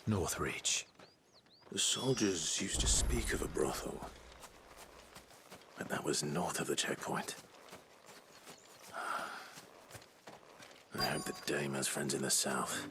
Northreach. The soldiers used to speak of a brothel. But that was north of the checkpoint. I hope the dame has friends in the south.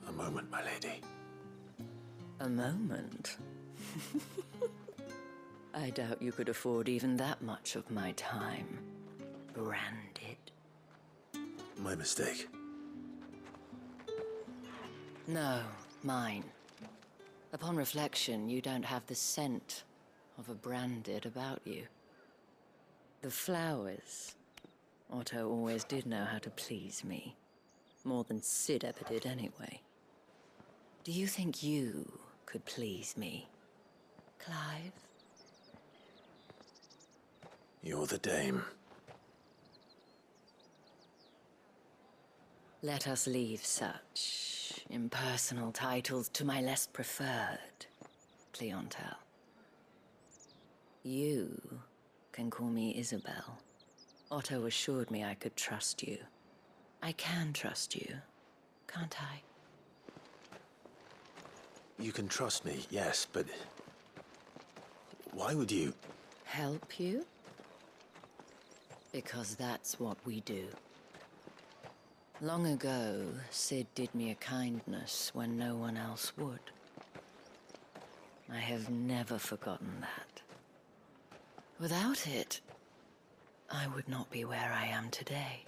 A moment, my lady. A moment? I doubt you could afford even that much of my time. Branded. My mistake. No, mine. Upon reflection, you don't have the scent of a branded about you. The flowers. Otto always did know how to please me. More than Sid ever did anyway. Do you think you could please me, Clive? You're the dame. Let us leave such impersonal titles to my less preferred clientele. You can call me Isabel. Otto assured me I could trust you. I can trust you, can't I? You can trust me, yes, but why would you? Help you? Because that's what we do. Long ago, Sid did me a kindness when no one else would. I have never forgotten that. Without it, I would not be where I am today.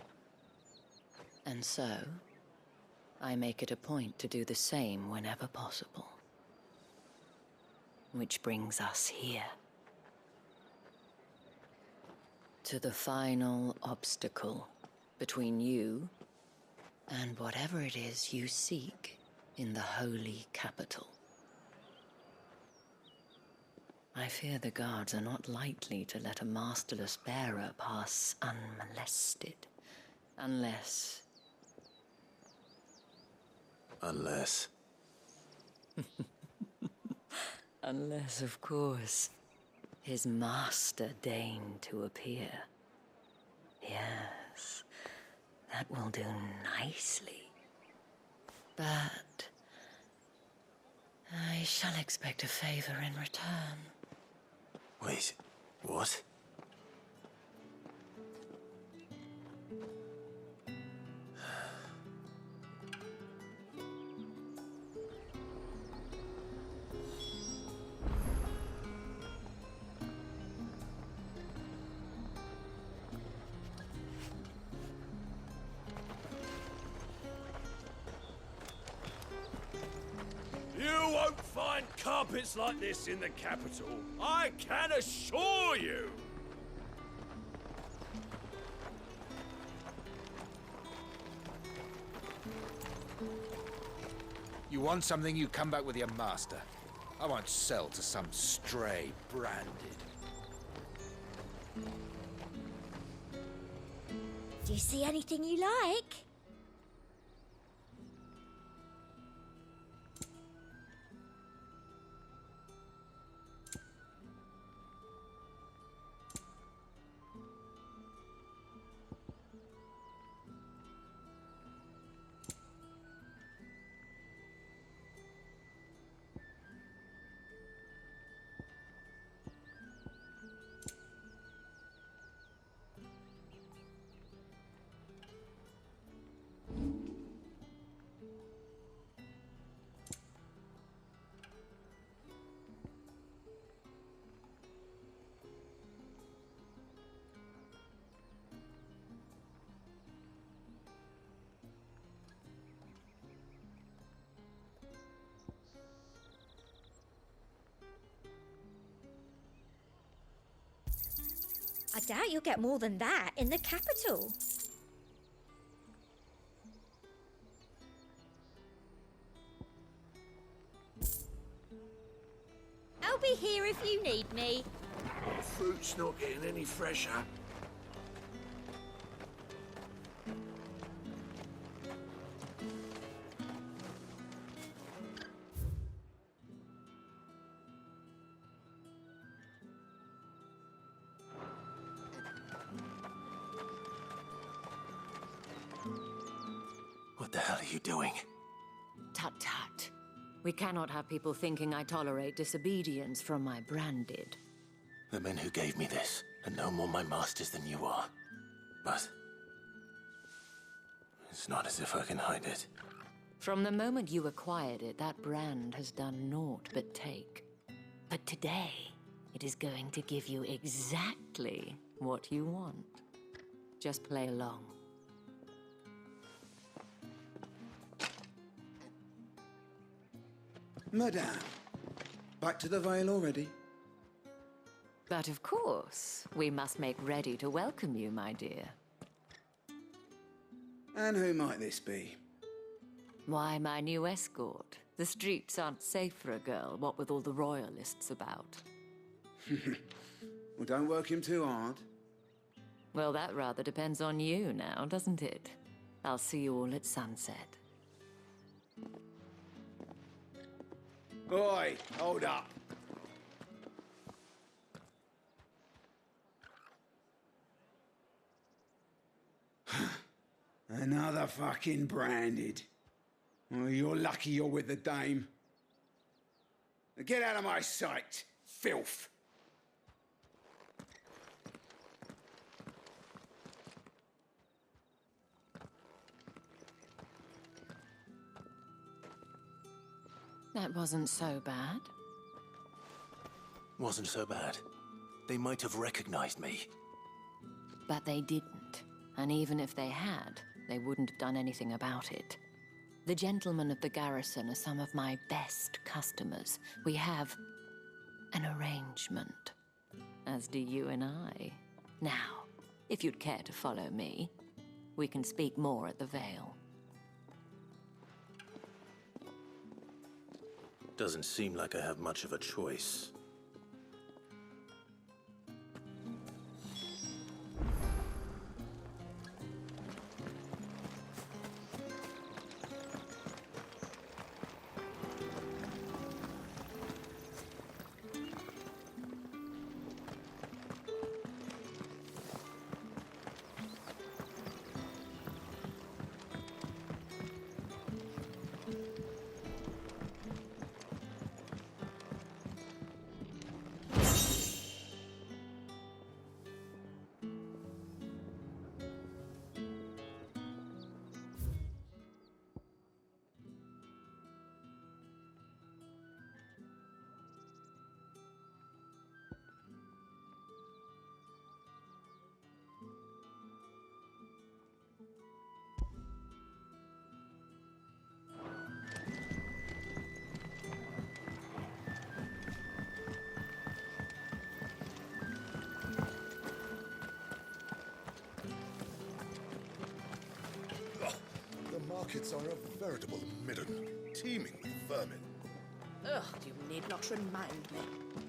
And so, I make it a point to do the same whenever possible. Which brings us here. To the final obstacle between you and whatever it is you seek in the holy capital. I fear the guards are not likely to let a masterless bearer pass unmolested, unless... Unless... Unless, of course, his master deigned to appear. Yes, that will do nicely. But I shall expect a favor in return. Wait, what? won't find carpets like this in the capital. I can assure you. You want something, you come back with your master. I won't sell to some stray branded. Do you see anything you like? I doubt you'll get more than that in the capital. I'll be here if you need me. Fruit's not getting any fresher. What the hell are you doing? Tut tut. We cannot have people thinking I tolerate disobedience from my branded. The men who gave me this are no more my masters than you are. But it's not as if I can hide it. From the moment you acquired it, that brand has done naught but take. But today, it is going to give you exactly what you want. Just play along. Madame, back to the Vale already? But of course, we must make ready to welcome you, my dear. And who might this be? Why, my new escort. The streets aren't safe for a girl, what with all the royalists about. Well, don't work him too hard. Well, that rather depends on you now, doesn't it? I'll see you all at sunset. Oi, hold up. Another fucking branded. Oh, you're lucky you're with the dame. Get out of my sight, filth. That wasn't so bad. Wasn't so bad. They might have recognized me. But they didn't. And even if they had, they wouldn't have done anything about it. The gentlemen of the garrison are some of my best customers. We have an arrangement, as do you and I. Now, if you'd care to follow me, we can speak more at the Vale. Doesn't seem like I have much of a choice. markets are a veritable midden, teeming with vermin. Ugh, you need not remind me.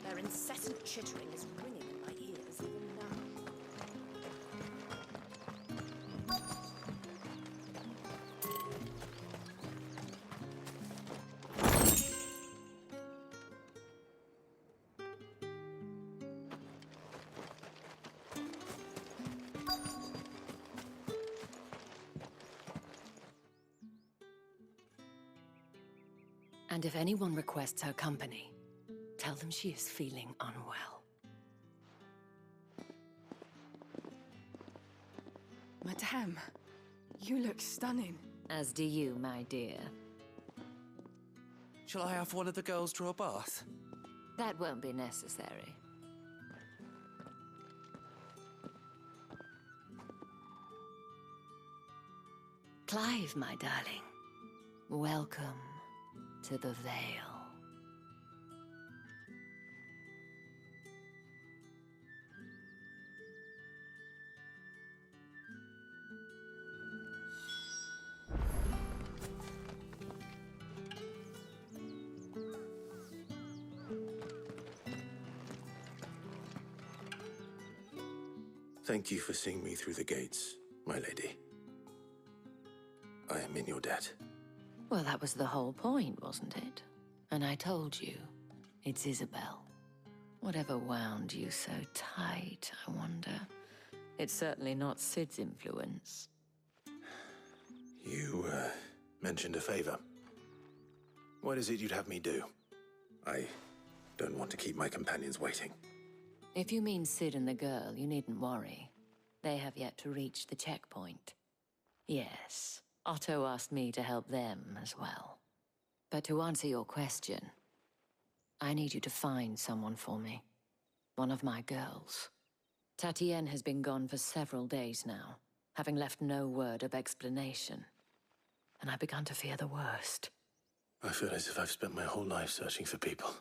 Their incessant chittering is ringing in my ears even now. And if anyone requests her company, tell them she is feeling unwell. Madame, you look stunning. As do you, my dear. Shall I have one of the girls draw a bath? That won't be necessary. Clive, my darling. Welcome to the Vale. Thank you for seeing me through the gates, my lady. I am in your debt. Well, that was the whole point, wasn't it? And I told you, it's Isabel. Whatever wound you so tight, I wonder. It's certainly not Sid's influence. You, mentioned a favor. What is it you'd have me do? I don't want to keep my companions waiting. If you mean Sid and the girl, you needn't worry. They have yet to reach the checkpoint. Yes, Otto asked me to help them as well. But to answer your question, I need you to find someone for me. One of my girls. Tatienne has been gone for several days now, having left no word of explanation. And I've begun to fear the worst. I feel as if I've spent my whole life searching for people.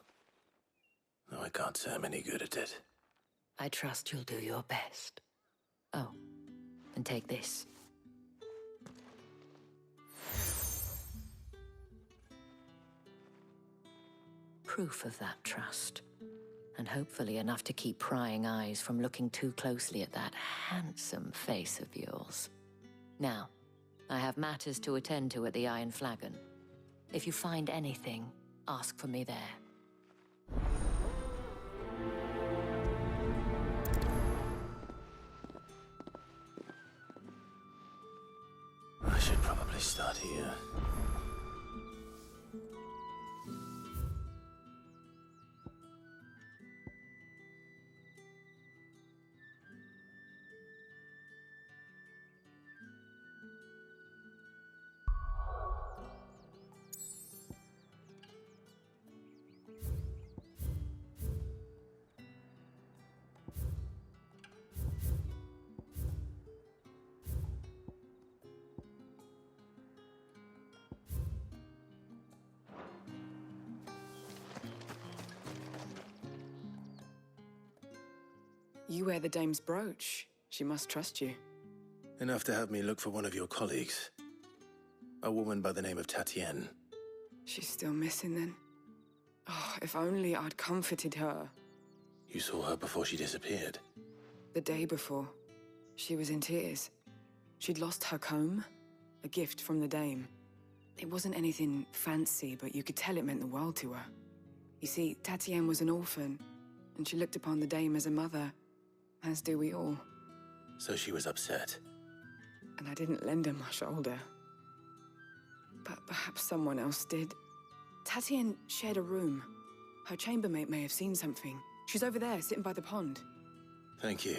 Though I can't say I'm any good at it. I trust you'll do your best. Oh, and take this. Proof of that trust. And hopefully enough to keep prying eyes from looking too closely at that handsome face of yours. Now, I have matters to attend to at the Iron Flagon. If you find anything, ask for me there. I should probably start here. You wear the dame's brooch. She must trust you. Enough to have me look for one of your colleagues. A woman by the name of Tatienne. She's still missing then. Oh, if only I'd comforted her. You saw her before she disappeared. The day before, she was in tears. She'd lost her comb, a gift from the dame. It wasn't anything fancy, but you could tell it meant the world to her. You see, Tatienne was an orphan, and she looked upon the dame as a mother, as do we all. So she was upset. And I didn't lend her my shoulder. But perhaps someone else did. Tatienne shared a room. Her chambermaid may have seen something. She's over there, sitting by the pond. Thank you.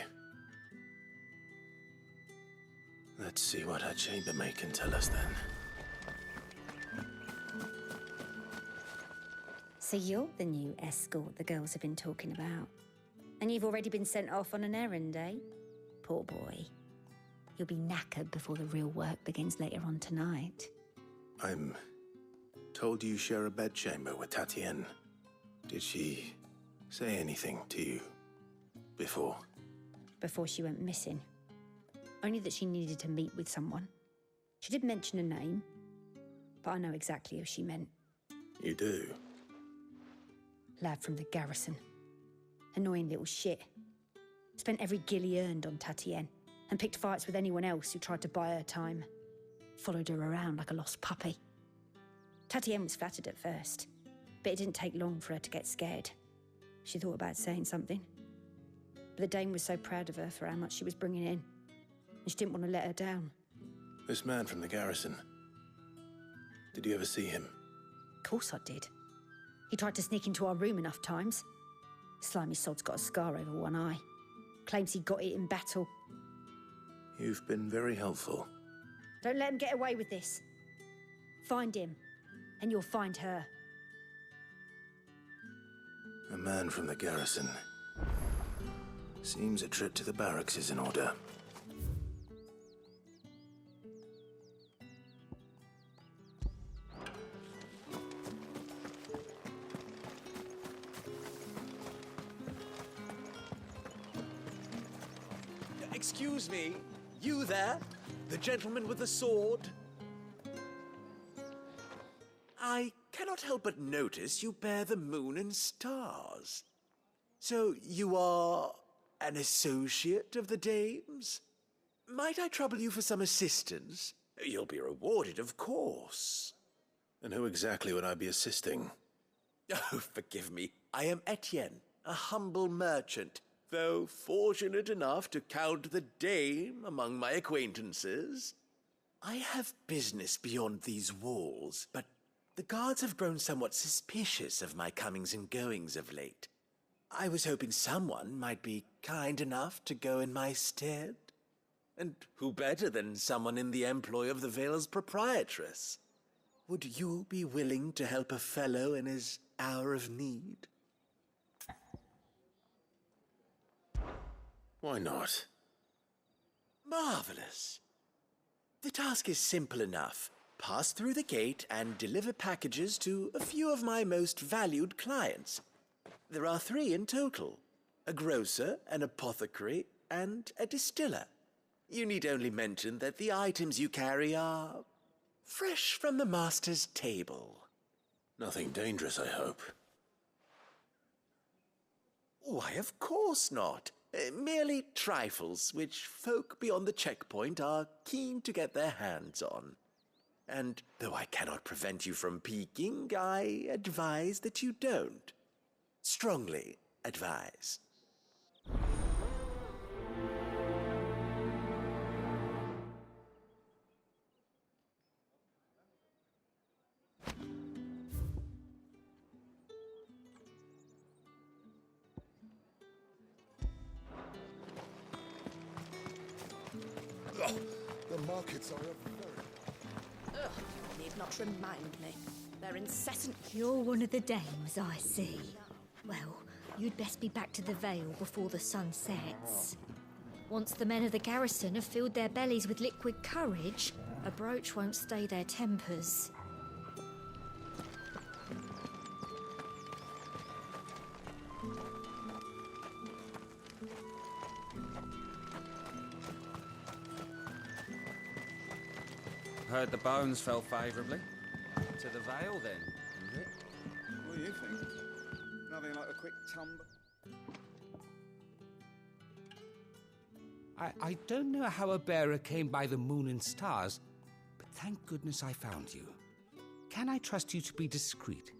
Let's see what her chambermaid can tell us then. So you're the new escort the girls have been talking about. And you've already been sent off on an errand, eh? Poor boy. You'll be knackered before the real work begins later on tonight. I'm told you share a bedchamber with Tatienne. Did she say anything to you before? Before she went missing. Only that she needed to meet with someone. She did mention a name, but I know exactly who she meant. You do? Lad from the garrison. Annoying little shit. Spent every gil he earned on Tatienne, and picked fights with anyone else who tried to buy her time. Followed her around like a lost puppy. Tatienne was flattered at first, but it didn't take long for her to get scared. She thought about saying something. But the Dame was so proud of her for how much she was bringing in, and she didn't want to let her down. This man from the garrison. Did you ever see him? Of course I did. He tried to sneak into our room enough times. Slimy sod's got a scar over one eye. Claims he got it in battle. You've been very helpful. Don't let him get away with this. Find him, and you'll find her. A man from the garrison. Seems a trip to the barracks is in order. Excuse me, you there? The gentleman with the sword? I cannot help but notice you bear the moon and stars. So you are an associate of the Dame's? Might I trouble you for some assistance? You'll be rewarded, of course. And who exactly would I be assisting? Oh, forgive me. I am Etienne, a humble merchant, though fortunate enough to count the Dame among my acquaintances. I have business beyond these walls, but the guards have grown somewhat suspicious of my comings and goings of late. I was hoping someone might be kind enough to go in my stead. And who better than someone in the employ of the Vale's proprietress? Would you be willing to help a fellow in his hour of need? Why not? Marvelous. The task is simple enough. Pass through the gate and deliver packages to a few of my most valued clients. There are 3 in total: a grocer, an apothecary, and a distiller. You need only mention that the items you carry are fresh from the master's table. Nothing dangerous, I hope. Why, of course not. Merely trifles which folk beyond the checkpoint are keen to get their hands on. And though I cannot prevent you from peeking, I advise that you don't. Strongly advise. Oh, the markets are a very... Ugh, you need not remind me. Their incessant... You're one of the dames, I see. Well, you'd best be back to the Vale before the sun sets. Once the men of the garrison have filled their bellies with liquid courage, a brooch won't stay their tempers. Heard the bones fell favourably. To the Vale, then, is it? What do you think? Nothing like a quick tumble. I don't know how a bearer came by the moon and stars, but thank goodness I found you. Can I trust you to be discreet?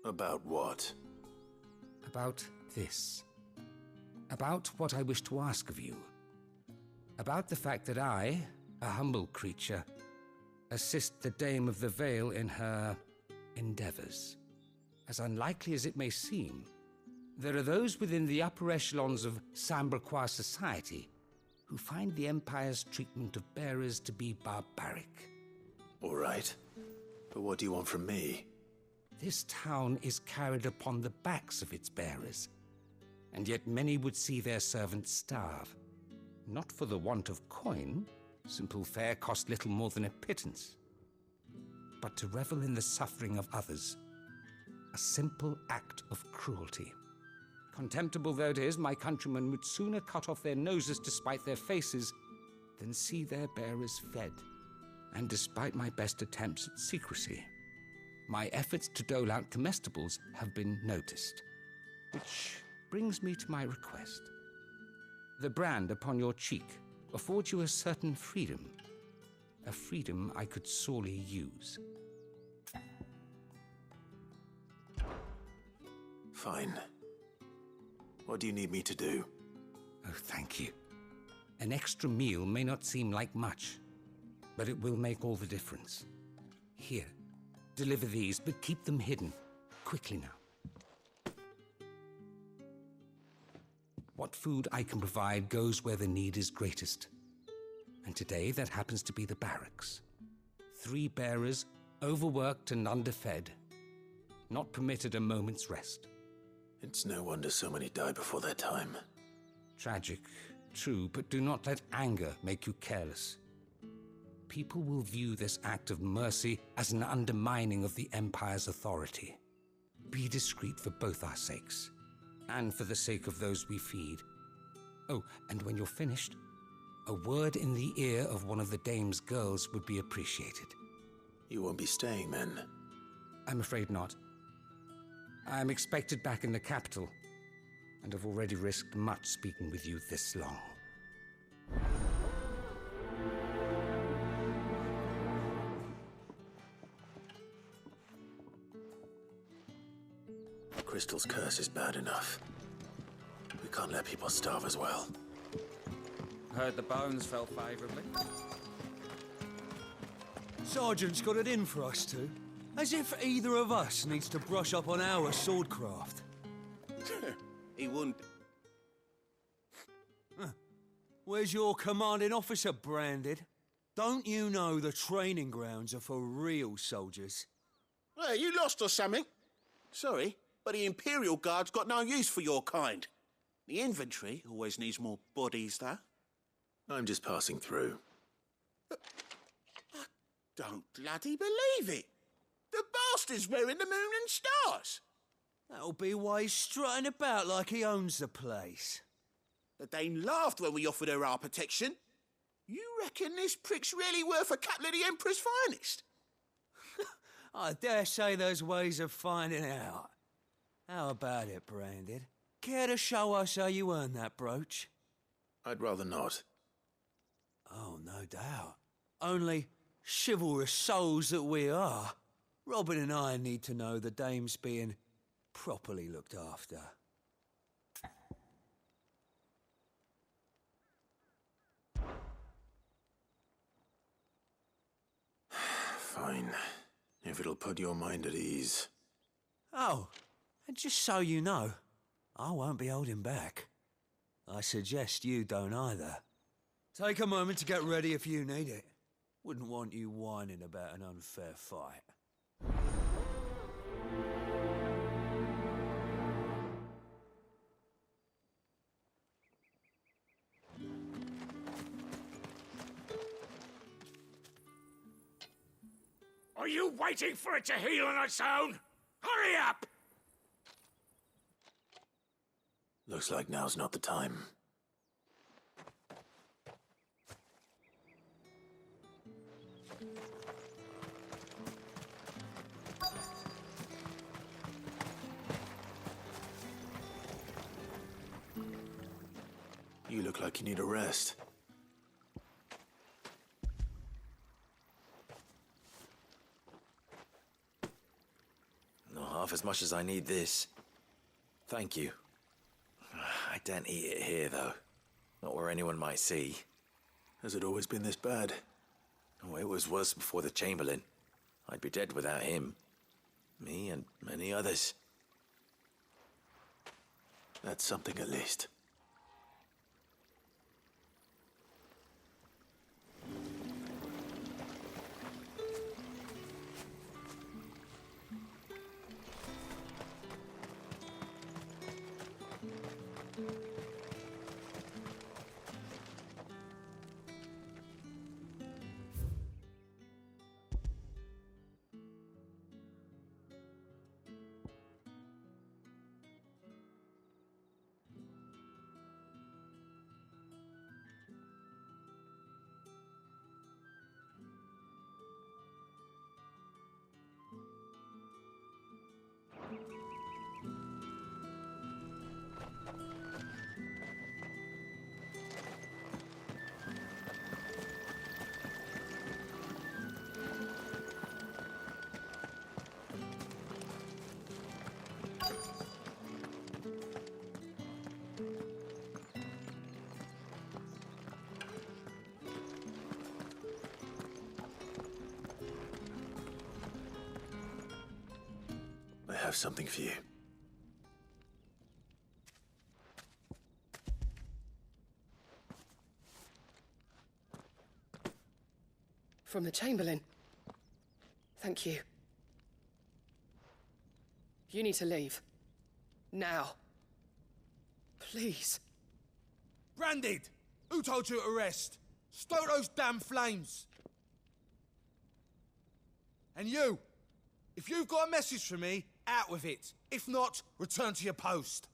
About what? About this. About what I wish to ask of you. About the fact that I, a humble creature, assist the Dame of the Vale in her endeavors. As unlikely as it may seem, there are those within the upper echelons of Samberquois society who find the Empire's treatment of bearers to be barbaric. All right. But what do you want from me? This town is carried upon the backs of its bearers, and yet many would see their servants starve. Not for the want of coin. Simple fare cost little more than a pittance. But to revel in the suffering of others, a simple act of cruelty. Contemptible though it is, my countrymen would sooner cut off their noses to spite their faces than see their bearers fed. And despite my best attempts at secrecy, my efforts to dole out comestibles have been noticed. Which brings me to my request. The brand upon your cheek affords you a certain freedom. A freedom I could sorely use. Fine. What do you need me to do? Oh, thank you. An extra meal may not seem like much, but it will make all the difference. Here, deliver these, but keep them hidden. Quickly now. What food I can provide goes where the need is greatest. And today, that happens to be the barracks. 3 bearers, overworked and underfed, not permitted a moment's rest. It's no wonder so many die before their time. Tragic, true, but do not let anger make you careless. People will view this act of mercy as an undermining of the Empire's authority. Be discreet for both our sakes, and for the sake of those we feed. Oh, and when you're finished, a word in the ear of one of the Dame's girls would be appreciated. You won't be staying then? I'm afraid not. I'm expected back in the capital, and have already risked much speaking with you this long. Crystal's curse is bad enough. We can't let people starve as well. Heard the bones fell favorably. Sergeant's got it in for us two. As if either of us needs to brush up on our swordcraft. He wouldn't. Where's your commanding officer, Branded? Don't you know the training grounds are for real soldiers? Well, you lost or something? Sorry, but the Imperial Guard's got no use for your kind. The infantry always needs more bodies, though. I'm just passing through. I don't bloody believe it. The bastard's wearing the moon and stars. That'll be why he's strutting about like he owns the place. The Dane laughed when we offered her our protection. You reckon this prick's really worth a couple of the Emperor's finest? I dare say there's ways of finding out. How about it, Branded? Care to show us how you earned that brooch? I'd rather not. Oh, no doubt. Only chivalrous souls that we are, Robin and I need to know the dame's being properly looked after. Fine. If it'll put your mind at ease. Oh, and just so you know, I won't be holding back. I suggest you don't either. Take a moment to get ready if you need it. Wouldn't want you whining about an unfair fight. Are you waiting for it to heal on its own? Hurry up! Looks like now's not the time. You look like you need a rest. Not half as much as I need this. Thank you. I don't eat it here, though. Not where anyone might see. Has it always been this bad? Oh, it was worse before the Chamberlain. I'd be dead without him. Me and many others. That's something at least. have something for you. From the Chamberlain. Thank you. You need to leave. Now. Please. Branded! Who told you to rest? Stoke those damn flames! And you! If you've got a message for me, out with it. If not, return to your post.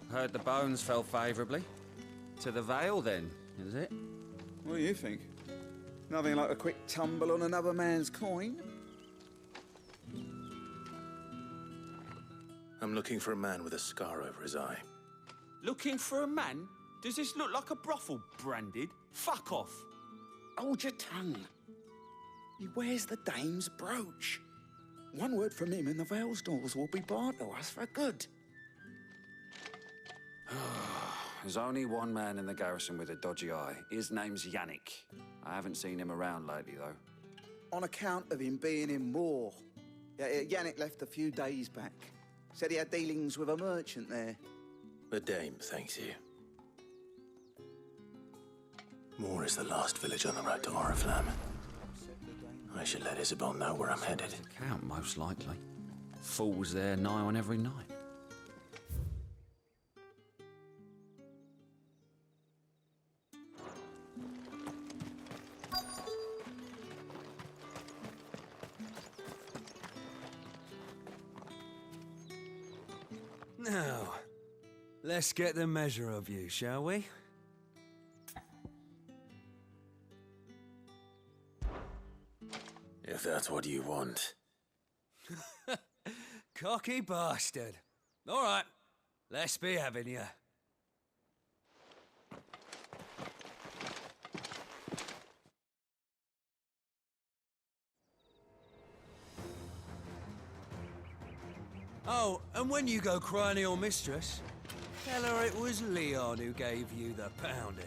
Heard the bones fell favourably. To the Vale, then, is it? What do you think? Nothing like a quick tumble on another man's coin? I'm looking for a man with a scar over his eye. Looking for a man? Does this look like a brothel, Branded? Fuck off. Hold your tongue. He wears the dame's brooch. One word from him and the Vale's doors will be barred to us for good. There's only one man in the garrison with a dodgy eye. His name's Yannick. I haven't seen him around lately, though. On account of him being in war. Yannick left a few days back. Said he had dealings with a merchant there. The dame thanks you. Moor is the last village on the road to Oriflamme. I should let Isabel know where I'm headed. Count, most likely. Fools there nigh on every night. Now, let's get the measure of you, shall we? If that's what you want. Cocky bastard. All right, let's be having you. Oh, and when you go crying to your mistress, tell her it was Leon who gave you the pounding.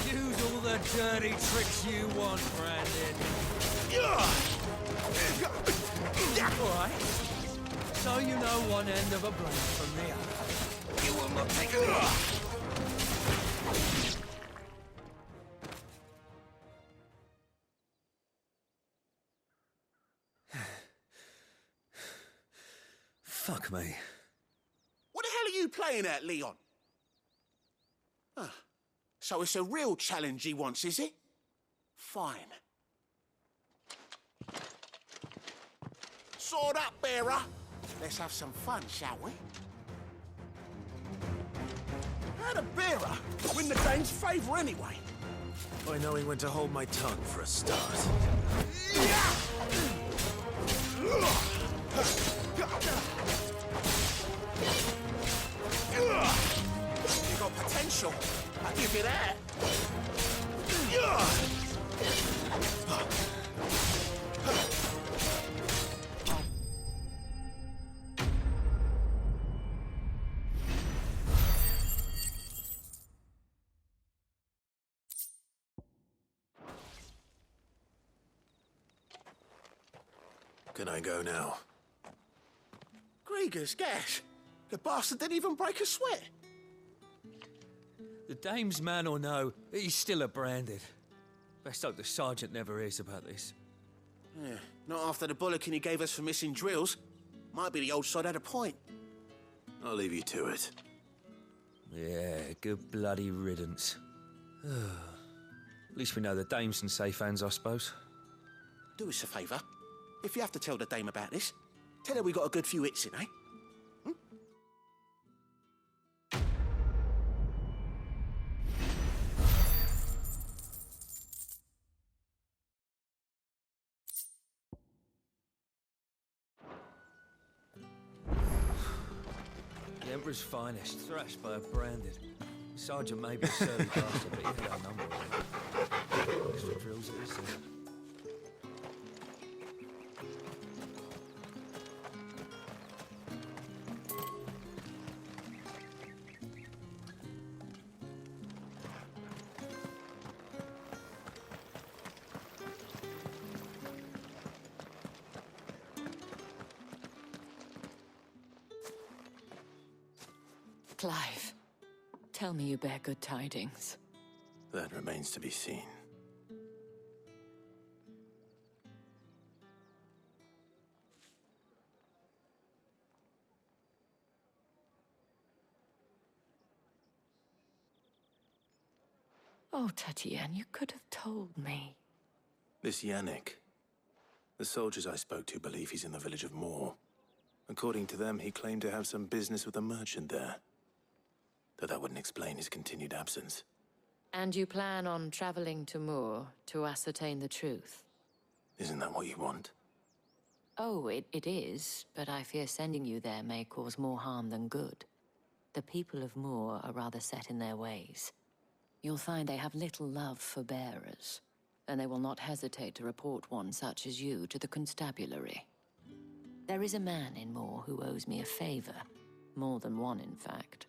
Use all the dirty tricks you want, Brandon. All right. So you know one end of a blade from the other. You will not take it. Fuck me. What the hell are you playing at, Leon? Ah, so it's a real challenge he wants, is it? Fine. Sword up, bearer. Let's have some fun, shall we? How'd a bearer win the dame's favour anyway? By knowing when to hold my tongue for a start. You got potential. I'll give you that. Can I go now? Grieger's gas. The bastard didn't even break a sweat. The dame's man or no, he's still a Branded. Best hope the sergeant never hears about this. Yeah, not after the bollocking he gave us for missing drills. Might be the old sod had a point. I'll leave you to it. Yeah, good bloody riddance. At least we know the dame's in safe hands, I suppose. Do us a favour. If you have to tell the dame about this, tell her we got a good few hits in, eh? The Emperor's finest, thrashed by a Branded. Sergeant may be a surly bastard, but he had our number. Extra drills at his side. Clive, tell me you bear good tidings. That remains to be seen. Oh, Tatienne, you could have told me. This Yannick. The soldiers I spoke to believe he's in the village of Moor. According to them, he claimed to have some business with a merchant there. Though that wouldn't explain his continued absence. And you plan on traveling to Moor to ascertain the truth? Isn't that what you want? Oh, it is, but I fear sending you there may cause more harm than good. The people of Moor are rather set in their ways. You'll find they have little love for bearers, and they will not hesitate to report one such as you to the constabulary. There is a man in Moor who owes me a favor. More than one, in fact.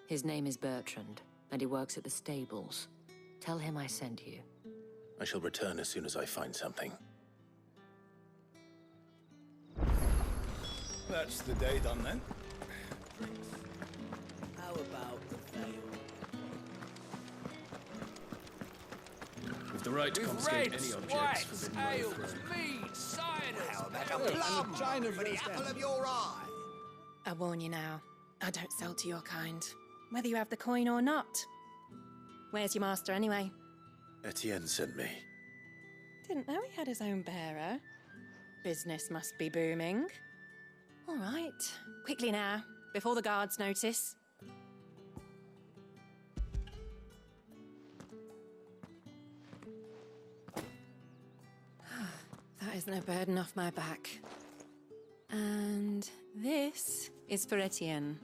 His name is Bertrand, and he works at the stables. Tell him I sent you. I shall return as soon as I find something. That's the day done then. How about the veil? With the right to confiscate any objects forbidden by the throne. mead, cider. How about a plum for the apple of your eye? I warn you now, I don't sell to your kind, whether you have the coin or not. Where's your master, anyway? Etienne sent me. Didn't know he had his own bearer. Business must be booming. All right, quickly now, before the guards notice. That isn't a burden off my back. And this is for Etienne.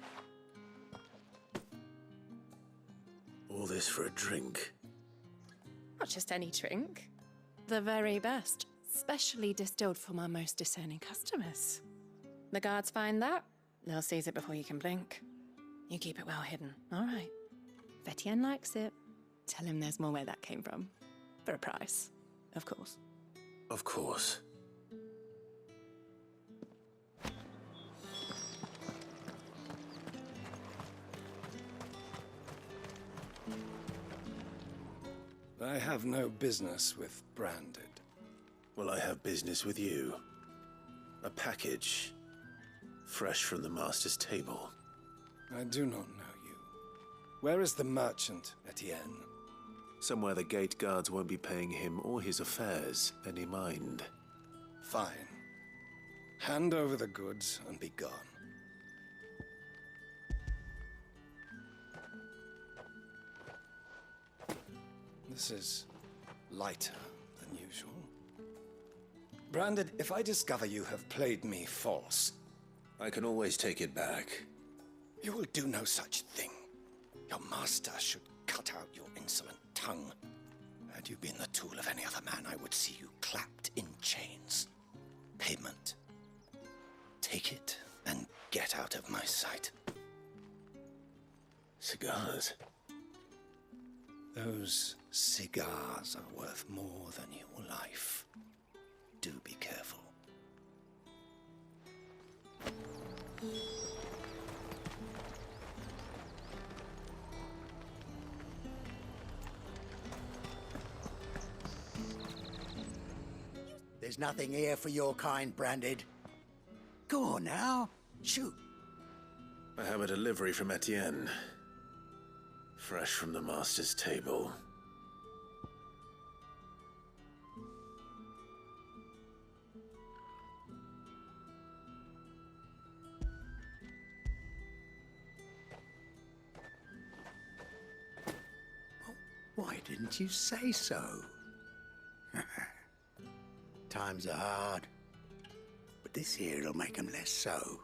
All this for a drink. Not just any drink. The very best, specially distilled for my most discerning customers. The guards find that, they'll seize it before you can blink. You keep it well hidden, all right? If Etienne likes it, tell him there's more where that came from. For a price, of course. Of course. I have no business with Branded. Well, I have business with you. A package. Fresh from the master's table. I do not know you. Where is the merchant, Etienne? Somewhere the gate guards won't be paying him or his affairs any mind. Fine. Hand over the goods and be gone. This is lighter than usual. Branded, if I discover you have played me false... I can always take it back. You will do no such thing. Your master should cut out your insolent tongue. Had you been the tool of any other man, I would see you clapped in chains. Payment. Take it and get out of my sight. Cigars? Those cigars are worth more than your life. Do be careful. There's nothing here for your kind, Branded. Go on now, shoot. I have a delivery from Etienne. Fresh from the master's table. Why didn't you say so? Times are hard, but this here'll make them less so.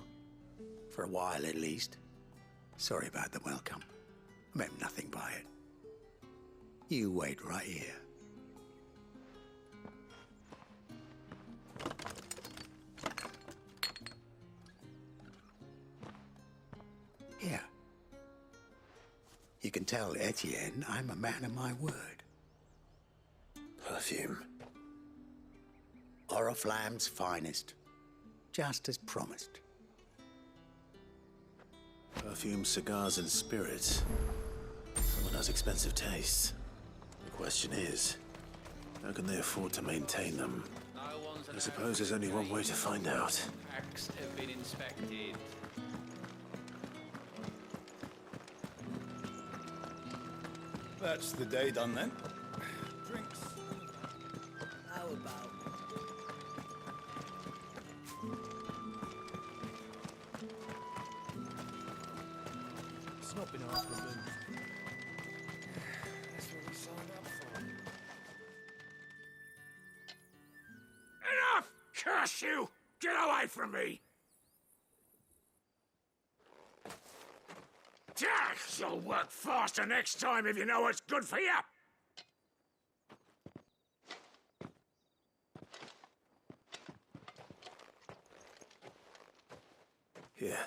For a while, at least. Sorry about the welcome. meant nothing by it. You wait right here. Here. You can tell Etienne I'm a man of my word. Perfume. Oriflamme's finest. Just as promised. Perfume, cigars, and spirits. Someone has expensive tastes. The question is, how can they afford to maintain them? I suppose there's only one way to find out. Packs have been inspected. That's the day done then. Drinks. How about? It's not been half removed. That's what we signed up for. Enough! Curse you! Get away from me! You'll work faster next time if you know what's good for you! Here.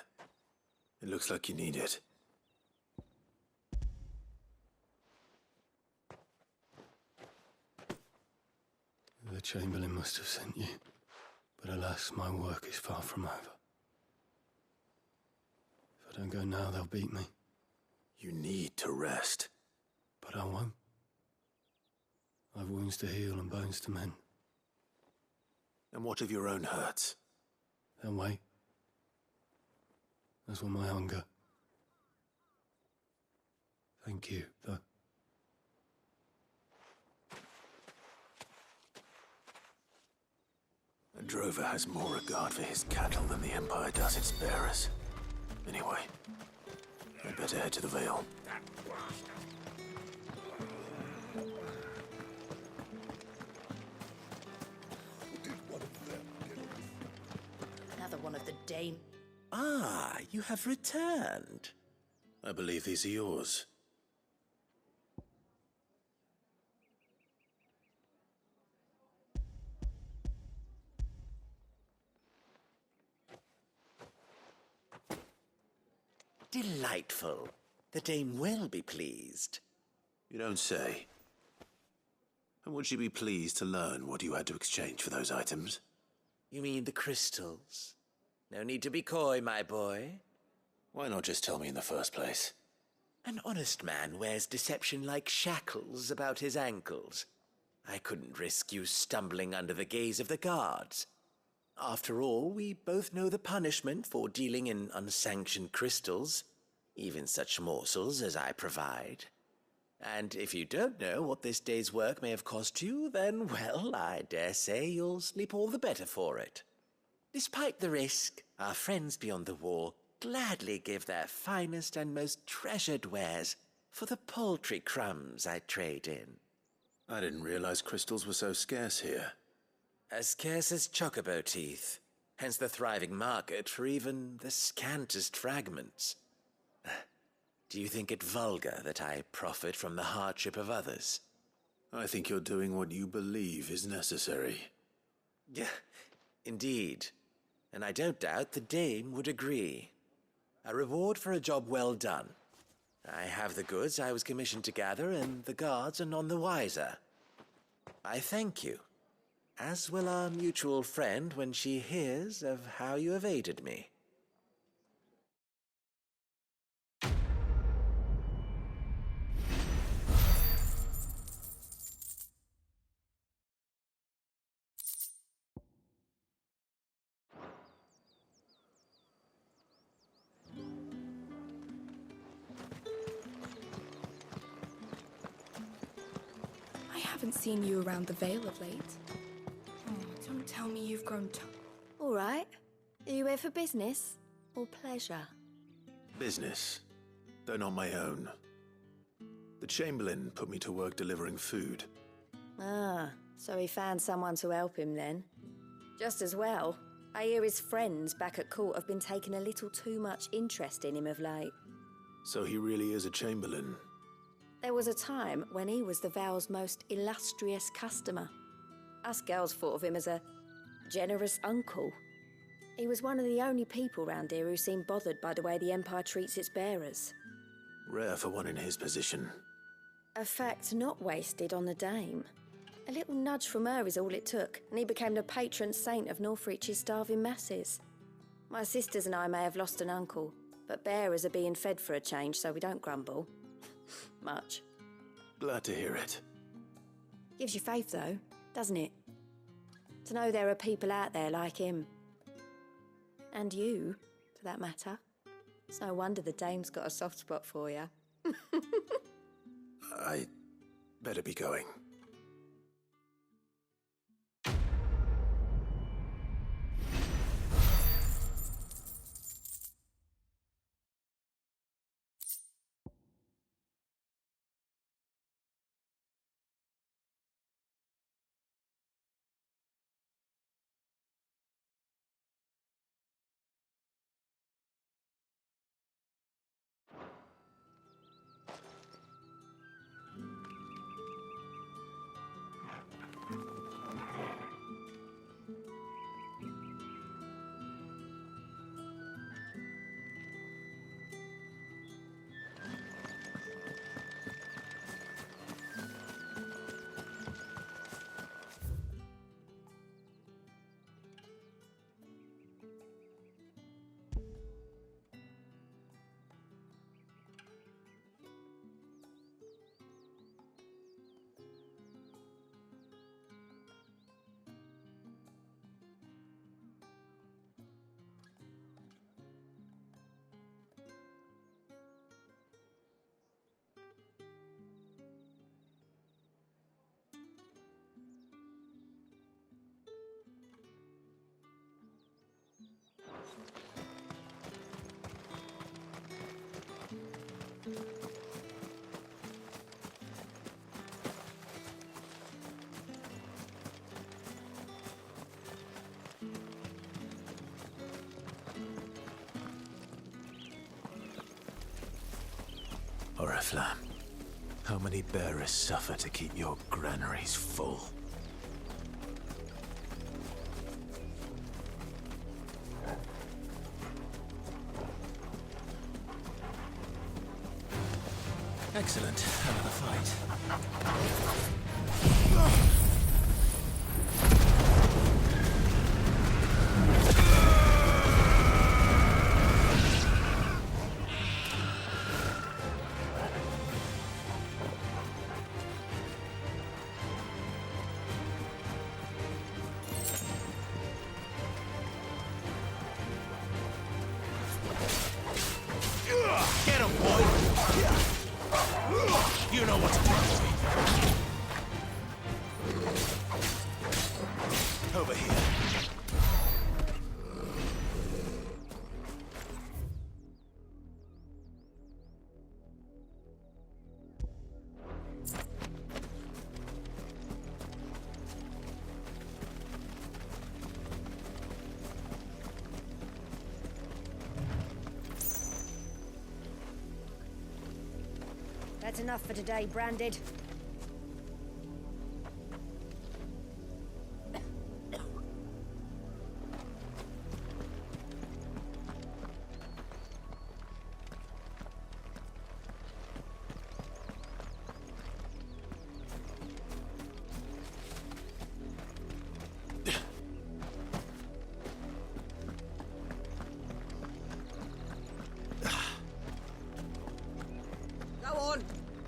It looks like you need it. The Chamberlain must have sent you. But alas, my work is far from over. If I don't go now, they'll beat me. You need to rest. But I won't. I've wounds to heal and bones to mend. And what of your own hurts? They'll wait. As will my hunger. Thank you, though. A drover has more regard for his cattle than the Empire does its bearers. Anyway, I'd better head to the Vale. Another one of the Dame. Ah, you have returned. I believe these are yours. Delightful. The Dame will be pleased. You don't say. And would she be pleased to learn what you had to exchange for those items? You mean the crystals? No need to be coy, my boy. Why not just tell me in the first place? An honest man wears deception like shackles about his ankles. I couldn't risk you stumbling under the gaze of the guards. After all, we both know the punishment for dealing in unsanctioned crystals, even such morsels as I provide. And if you don't know what this day's work may have cost you, then, well, I dare say you'll sleep all the better for it. Despite the risk, our friends beyond the wall gladly give their finest and most treasured wares for the paltry crumbs I trade in. I didn't realize crystals were so scarce here. As scarce as chocobo teeth, hence the thriving market for even the scantest fragments. Do you think it vulgar that I profit from the hardship of others? I think you're doing what you believe is necessary. Yeah, indeed. And I don't doubt the Dame would agree. A reward for a job well done. I have the goods I was commissioned to gather, and the guards are none the wiser. I thank you, as will our mutual friend when she hears of how you have aided me. I haven't seen you around the Vale of late. Oh, don't tell me you've grown All right. Are you here for business or pleasure? Business, though not my own. The Chamberlain put me to work delivering food. Ah, so he found someone to help him then. Just as well. I hear his friends back at court have been taking a little too much interest in him of late. So he really is a Chamberlain. There was a time when he was the Vale's most illustrious customer. Us girls thought of him as a generous uncle. He was one of the only people round here who seemed bothered by the way the Empire treats its bearers. Rare for one in his position. A fact not wasted on the Dame. A little nudge from her is all it took, and he became the patron saint of Northreach's starving masses. My sisters and I may have lost an uncle, but bearers are being fed for a change, so we don't grumble. Much. Glad to hear it. Gives you faith, though, doesn't it? To know there are people out there like him. And you, for that matter. It's no wonder the Dame's got a soft spot for you. I better be going. Oriflamme, how many bearers suffer to keep your granaries full? Excellent. Another fight. Get him, boy! You know what to do, boy. Over here. That's enough for today, Branded.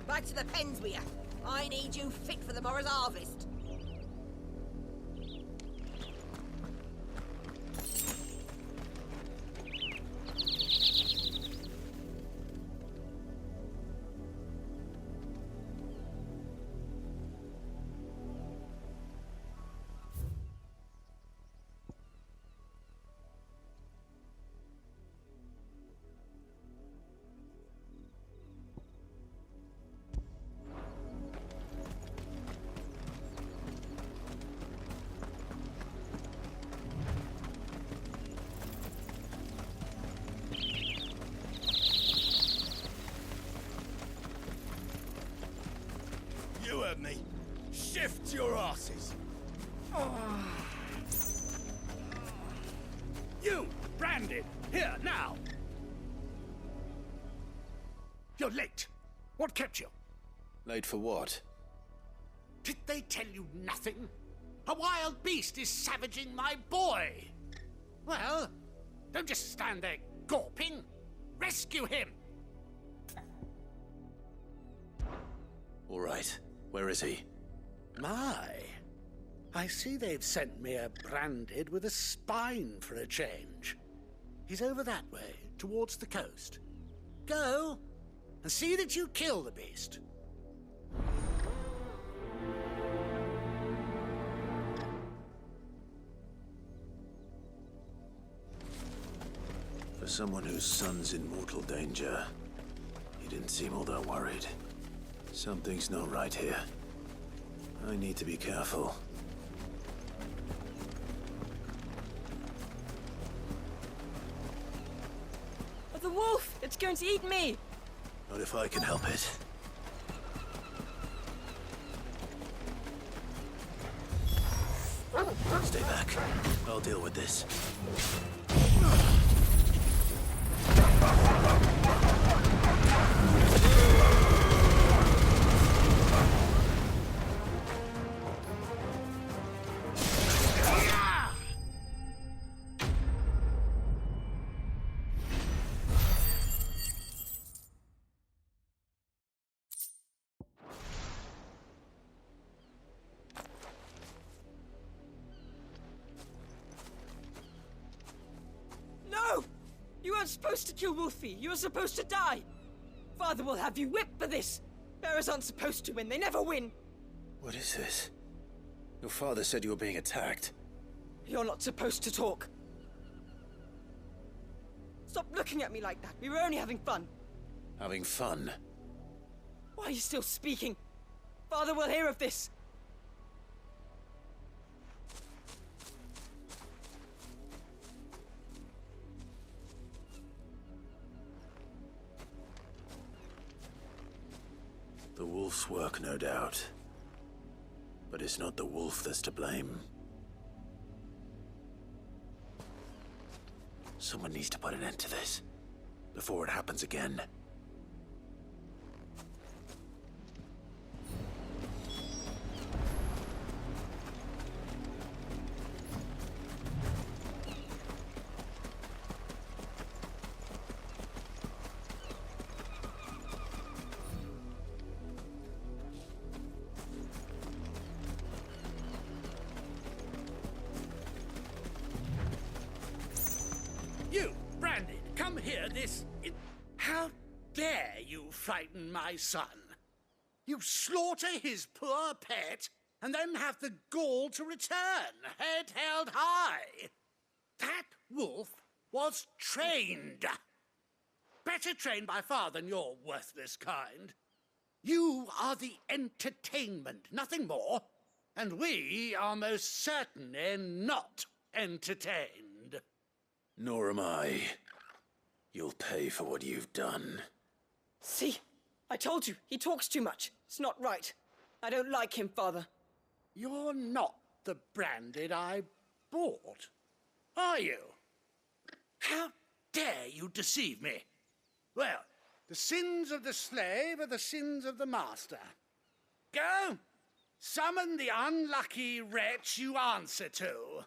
Back to the pens with you. I need you fit for the morrow's harvest. Shift your asses! You, branded! Here, now! You're late. What kept you? Late for what? Did they tell you nothing? A wild beast is savaging my boy! Well, don't just stand there gawping. Rescue him! All right. Where is he? My, I see they've sent me a branded with a spine for a change. He's over that way, towards the coast. Go, and see that you kill the beast. For someone whose son's in mortal danger, he didn't seem all that worried. Something's not right here. I need to be careful. The wolf! It's going to eat me! Not if I can help it. Stay back. I'll deal with this. No! You weren't supposed to kill Wolfie. You were supposed to die. Father will have you whipped for this. Bearers aren't supposed to win. They never win. What is this? Your father said you were being attacked. You're not supposed to talk. Stop looking at me like that. We were only having fun. Having fun? Why are you still speaking? Father will hear of this. The wolf's work, no doubt. But it's not the wolf that's to blame. Someone needs to put an end to this, before it happens again. You, Branded, come here How dare you frighten my son? You slaughter his poor pet, and then have the gall to return, head held high. That wolf was trained. Better trained by far than your worthless kind. You are the entertainment, nothing more. And we are most certainly not entertained. Nor am I. You'll pay for what you've done. See? I told you, he talks too much. It's not right. I don't like him, Father. You're not the Branded I bought, are you? How dare you deceive me? Well, the sins of the slave are the sins of the master. Go, summon the unlucky wretch you answer to.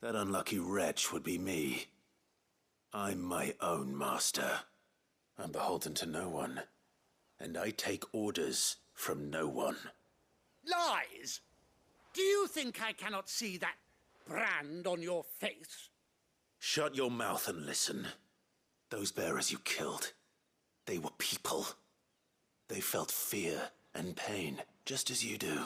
That unlucky wretch would be me. I'm my own master. I'm beholden to no one. And I take orders from no one. Lies! Do you think I cannot see that brand on your face? Shut your mouth and listen. Those bearers you killed, they were people. They felt fear and pain, just as you do.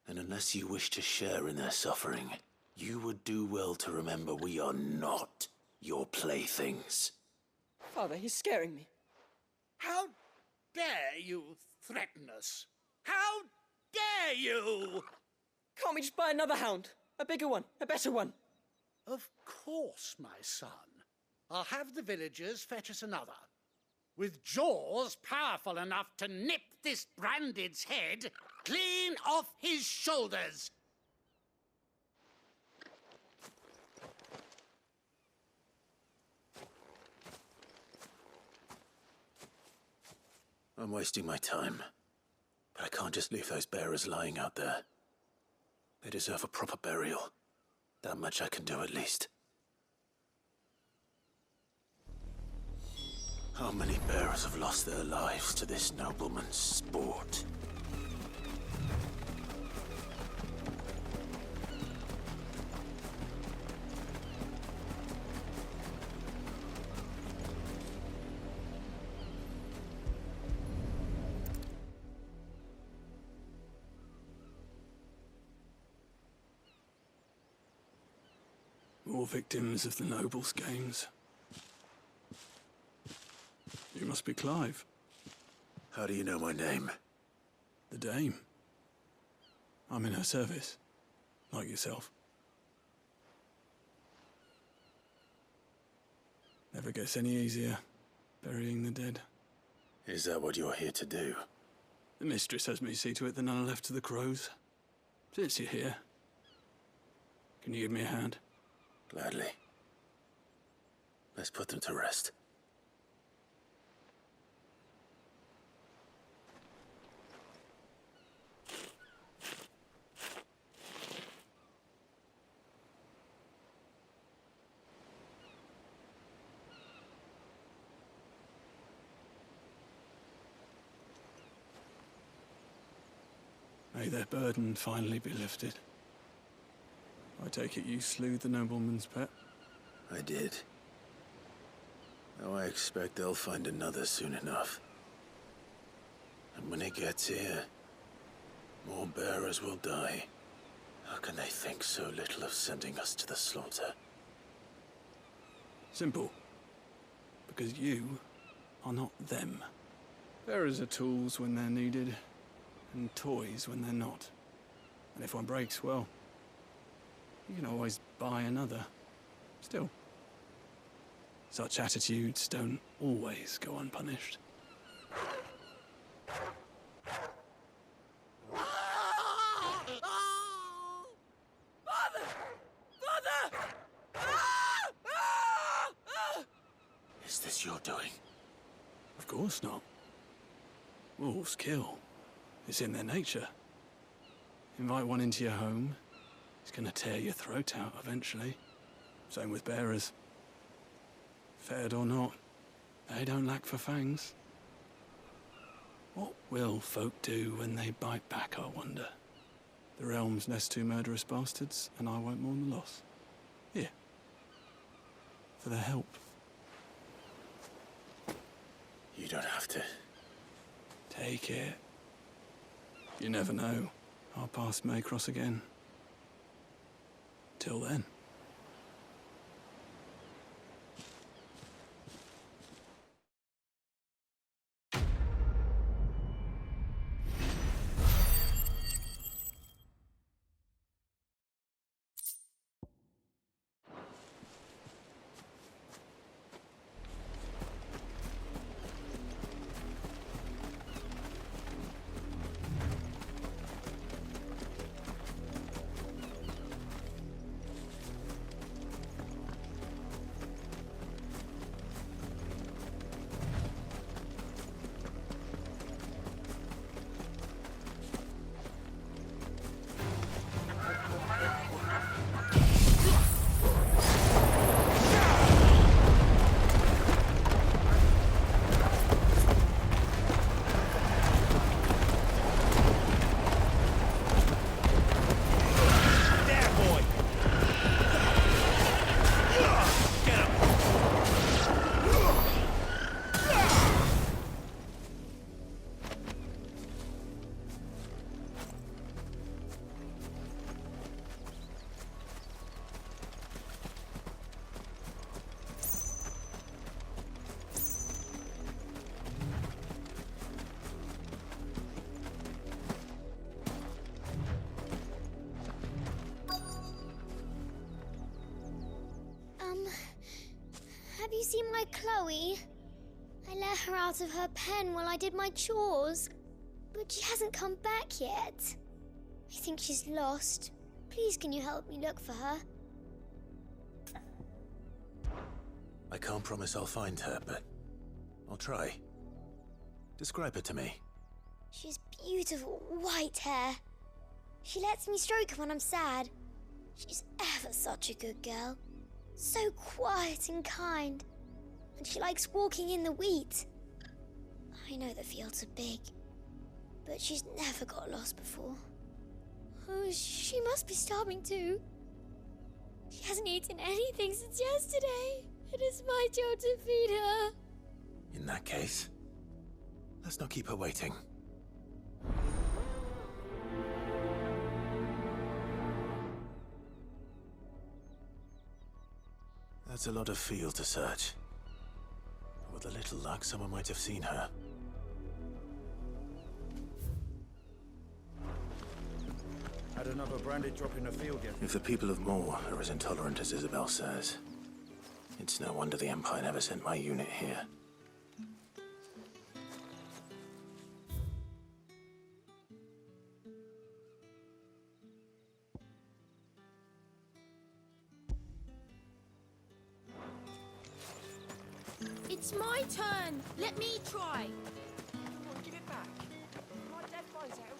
And unless you wish to share in their suffering, you would do well to remember we are not your playthings. Father, he's scaring me. How dare you threaten us? How dare you? Can't we just buy another hound? A bigger one, a better one. Of course, my son. I'll have the villagers fetch us another. With jaws powerful enough to nip this Branded's head clean off his shoulders. I'm wasting my time. But I can't just leave those bearers lying out there. They deserve a proper burial. That much I can do at least. How many bearers have lost their lives to this nobleman's sport? More victims of the nobles' games. You must be Clive. How do you know my name? The Dame. I'm in her service, like yourself. Never gets any easier, burying the dead. Is that what you're here to do? The mistress has me see to it that none are left to the crows. Since you're here, can you give me a hand? Gladly. Let's put them to rest. May their burden finally be lifted. I take it you slew the nobleman's pet? I did. Now I expect they'll find another soon enough. And when it gets here, more bearers will die. How can they think so little of sending us to the slaughter? Simple. Because you are not them. Bearers are tools when they're needed, and toys when they're not. And if one breaks, well, you can always buy another. Still, such attitudes don't always go unpunished. Is this your doing? Of course not. Wolves kill. It's in their nature. Invite one into your home, he's gonna tear your throat out eventually. Same with bearers. Fed or not, they don't lack for fangs. What will folk do when they bite back, I wonder? The realm's nest two murderous bastards, and I won't mourn the loss. Here. For their help. You don't have to. Take it. You never know. Our paths may cross again. Till then. see my Chloe? I let her out of her pen while I did my chores, but she hasn't come back yet. I think she's lost. Please, can you help me look for her? I can't promise I'll find her, but I'll try. Describe her to me. She has beautiful white hair. She lets me stroke her when I'm sad. She's ever such a good girl. So quiet and kind. And she likes walking in the wheat. I know the fields are big, but she's never got lost before. Oh, she must be starving too. She hasn't eaten anything since yesterday. It is my job to feed her. In that case, let's not keep her waiting. That's a lot of field to search. With a little luck, someone might have seen her. Had another branded drop in the field yet? If the people of Moor are as intolerant as Isabel says, it's no wonder the Empire never sent my unit here. It's my turn. Let me try. Give it back. My dad finds out.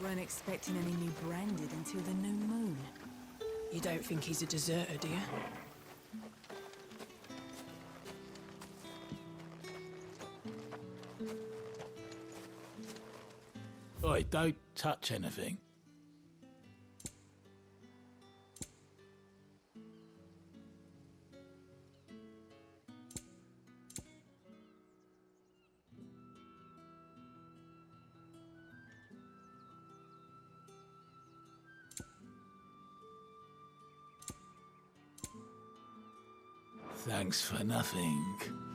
Weren't expecting any new branded until the new moon. You don't think he's a deserter, do you? Oi, don't touch anything. Thanks for nothing.